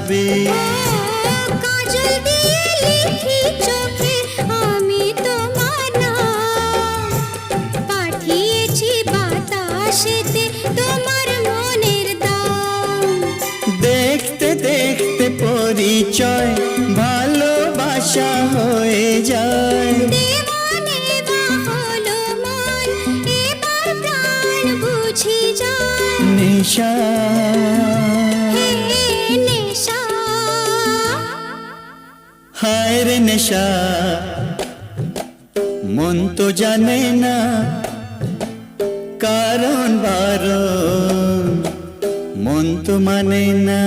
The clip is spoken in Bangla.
থাকবে। কাজল দিয়ে লিখি চোখে আমি তোমার নাম, পাঠিয়েছি বাতাসেতে তোমার মনের দাম। দেখতে দেখতে পরিচয় ভালোবাসা হয়ে যায়। দেওয়ানে বা হলো মন, এবার প্রাণ বুঝি যায়। নেশা হে নেশা, হায় রে নেশা, মন তো জানে না কারণ বারণ, মন তো মানে না।